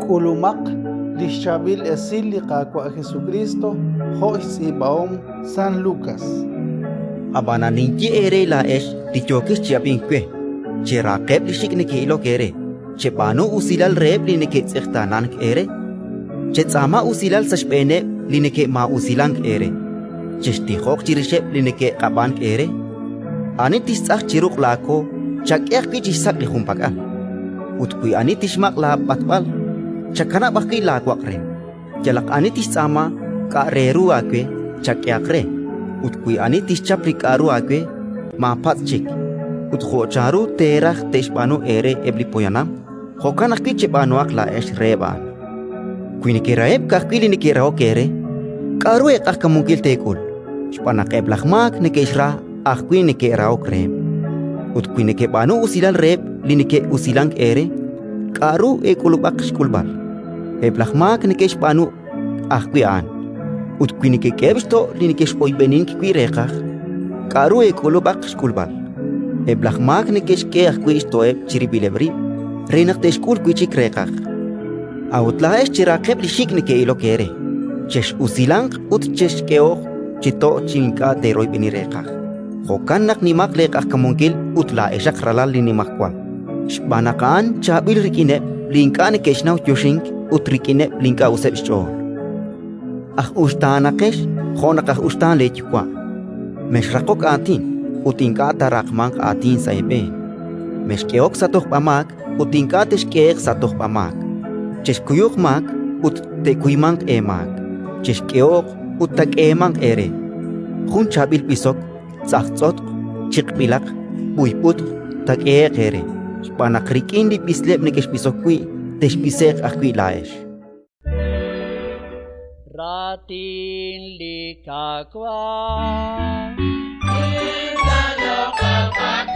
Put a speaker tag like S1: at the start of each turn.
S1: Kulumak Lishabil Esiliqa kwa Jesucristo Jois Ibaom San Lucas.
S2: Abana ninki ere la esh dichokis chiapinkwe. Chirakeb lishikniki ilo kere. Chepanu usilal reb linike tsikhtanan ere. Chetsama usilal sashpene linike ma usilang ere. Cheshtihok chirishep linike kaban ere. Anitis ach chiruk lako chakyak kichisak lihumpaka. Utkui anitis mak la patbal. Chakana baki lakwakre. Jalak anitis sama ka reru akwe chakyakre. Utkui anitis chaprik aru akwe ma patchik. Utko charu terah teshpanu ere eblipoyanam. Hokanak kichepanu akla esh reban. Kuini kiraeb kakili ni kirao kere. Karu ek akamungkil tekul. Shpanak eblahmak nekeshra akui ni kirao krem. Utkui ni kebanu usilal reb linike usilang ere. Karu ekulubak shkulbar. Eblahmak nekeshpanu akui an. Utkui ni kebsto linike shpoy benin kikui rekach. Karu ekulubak shkulbar. Eblahmak nekeshke akui stoeb chiribilebri. Renak teshkul kuichik rekach. Autlaes chirakeb lishiknike ilo kere. Chesh usilang ut chesh keoch chito chinka teroy benirekach. Hokanak nimak lekach kamungkil utla esak ralal linimakwal. Shbanakaan chabil rikine linkane keshnau yoshink utrikine linka useb shol. Ustanakesh honakach ustan lechukwa. Meshrakok atin utinka tarakmank atin saiben. Meshkeok satoch pamak utinka teshkeek satoch pamak. Cheskuyok mak ut tekuymank emak. Cheskeok ut tak emang ere. Hun chabil pisok tsaktsot chikpilak buiput tak ere. Panakrikin di pislep nekesh pisokui teshpisek akui laesh.
S3: Ratin likakwa
S4: Inda lokal